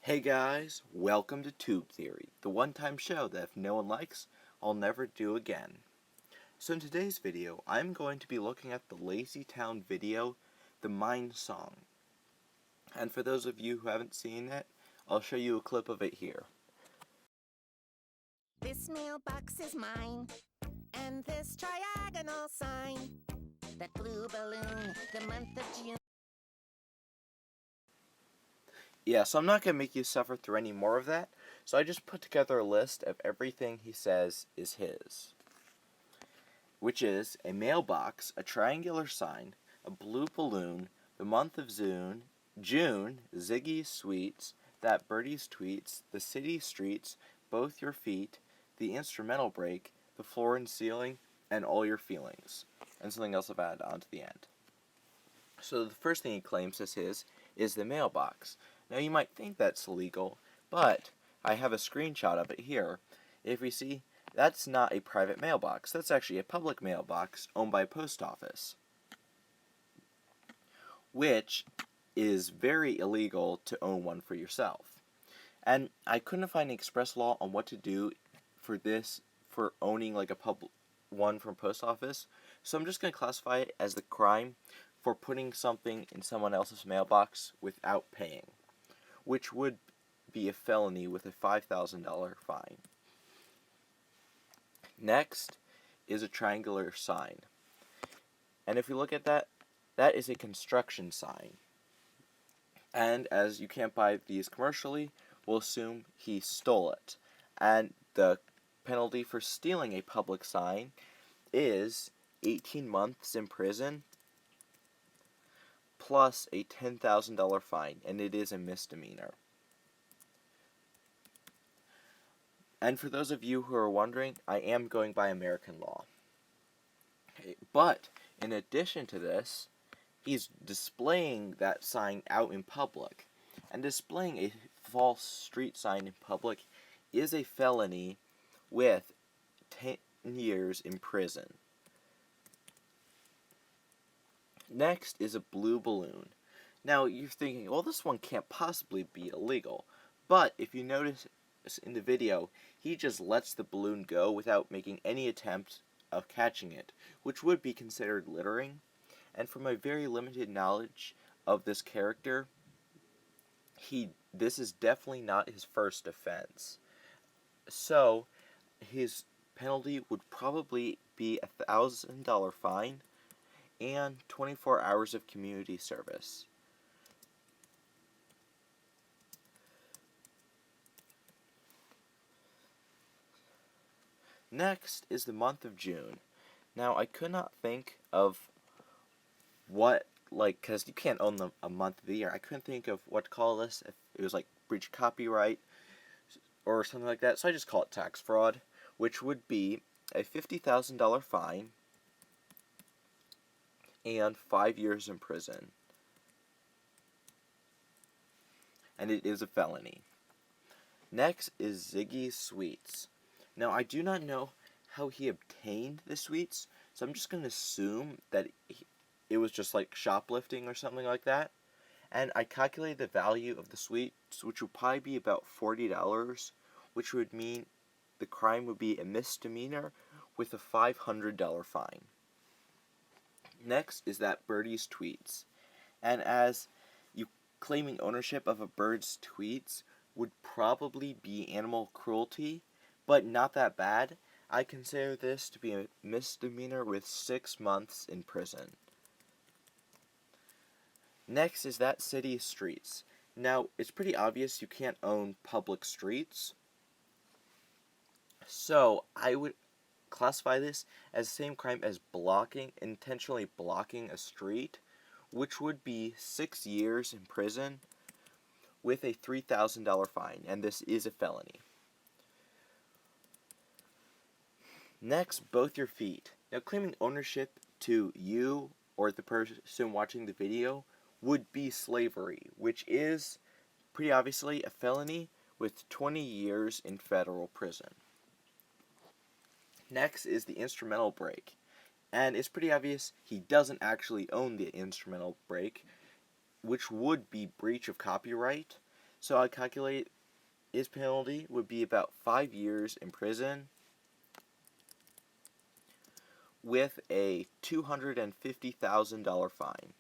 Hey guys, welcome to Tube Theory, the one-time show that if no one likes, I'll never do again. So in today's video, I'm going to be looking at the Lazy Town video, The Mine Song. And for those of you who haven't seen it, I'll show you a clip of it here. This mailbox is mine, and this triagonal sign, that blue balloon, the month of June. Yeah, so I'm not going to make you suffer through any more of that, so I just put together a list of everything he says is his. Which is a mailbox, a triangular sign, a blue balloon, the month of June, Ziggy's Sweets, That Birdie's Tweets, the city streets, both your feet, the instrumental break, the floor and ceiling, and all your feelings. And something else I've added on to the end. So the first thing he claims is his is the mailbox. Now you might think that's illegal, but I have a screenshot of it here. If we see, that's not a private mailbox. That's actually a public mailbox owned by a post office, which is very illegal to own one for yourself. And I couldn't find an express law on what to do for this, for owning like a public one from post office. So I'm just going to classify it as the crime for putting something in someone else's mailbox without paying, which would be a felony with a $5,000 fine. Next is a triangular sign. And if we look at that, that is a construction sign. And as you can't buy these commercially, we'll assume he stole it. And the penalty for stealing a public sign is 18 months in prison plus a $10,000 fine, and it is a misdemeanor. And for those of you who are wondering, I am going by American law. Okay, but in addition to this, he's displaying that sign out in public. And displaying a false street sign in public is a felony with 10 years in prison. Next is a blue balloon. Now you're thinking, well, this one can't possibly be illegal. But if you notice in the video, he just lets the balloon go without making any attempt of catching it, which would be considered littering. And from my very limited knowledge of this character, this is definitely not his first offense. So his penalty would probably be a $1,000 fine and 24 hours of community service. Next is the month of June. Now, I could not think of because you can't own a month of the year. I couldn't think of what to call this, if it was like breach of copyright or something like that, so I just call it tax fraud, which would be a $50,000 fine and 5 years in prison. And it is a felony. Next is Ziggy's Sweets. Now, I do not know how he obtained the sweets, so I'm just going to assume that it was just like shoplifting or something like that. And I calculated the value of the sweets, which would probably be about $40, which would mean the crime would be a misdemeanor with a $500 fine. Next is That Birdie's Tweets. And as you claiming ownership of a bird's tweets would probably be animal cruelty, but not that bad, I consider this to be a misdemeanor with 6 months in prison. Next is That City Streets. Now, it's pretty obvious you can't own public streets, so I would classify this as the same crime as intentionally blocking a street, which would be 6 years in prison with a $3,000 fine, and this is a felony. Next, both your feet. Now, claiming ownership to you or the person watching the video would be slavery, which is pretty obviously a felony with 20 years in federal prison. Next is the instrumental break. And it's pretty obvious he doesn't actually own the instrumental break, which would be breach of copyright. So I calculate his penalty would be about 5 years in prison with a $250,000 fine.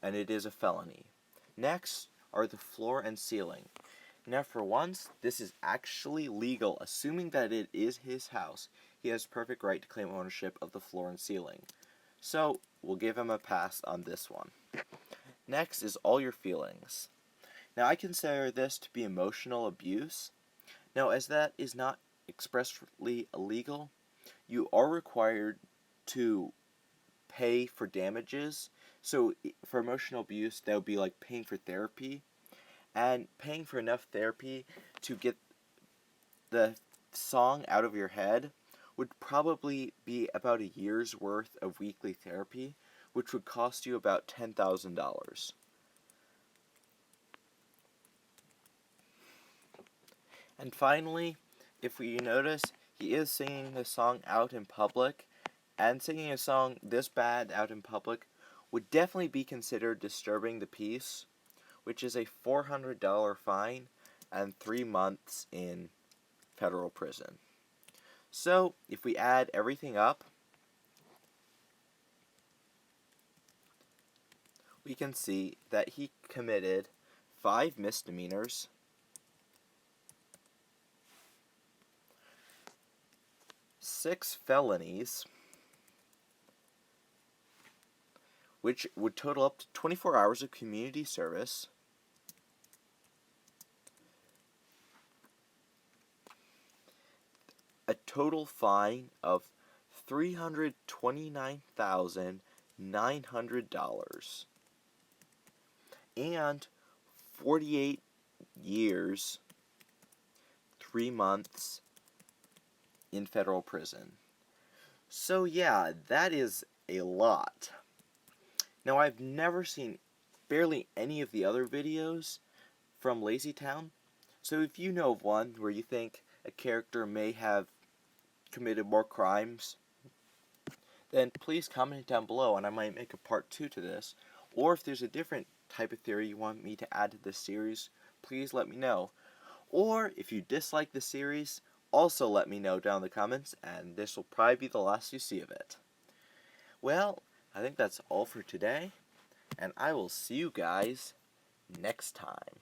And it is a felony. Next are the floor and ceiling. Now, for once, this is actually legal, assuming that it is his house. He has perfect right to claim ownership of the floor and ceiling. So, we'll give him a pass on this one. Next is all your feelings. Now, I consider this to be emotional abuse. Now, as that is not expressly illegal, you are required to pay for damages. So, for emotional abuse, that would be like paying for therapy. And paying for enough therapy to get the song out of your head would probably be about a year's worth of weekly therapy, which would cost you about $10,000. And finally, if you notice, he is singing the song out in public, and singing a song this bad out in public would definitely be considered disturbing the peace, which is a $400 fine and 3 months in federal prison. So, if we add everything up, we can see that he committed 5 misdemeanors, 6 felonies, which would total up to 24 hours of community service, a total fine of $329,900, and 48 years, 3 months in federal prison. So yeah, that is a lot. Now, I've never seen barely any of the other videos from Lazy Town, so if you know of one where you think a character may have committed more crimes, then please comment down below and I might make a part 2 to this. Or if there's a different type of theory you want me to add to this series, please let me know. Or if you dislike the series, also let me know down in the comments, and this will probably be the last you see of it. Well, I think that's all for today, and I will see you guys next time.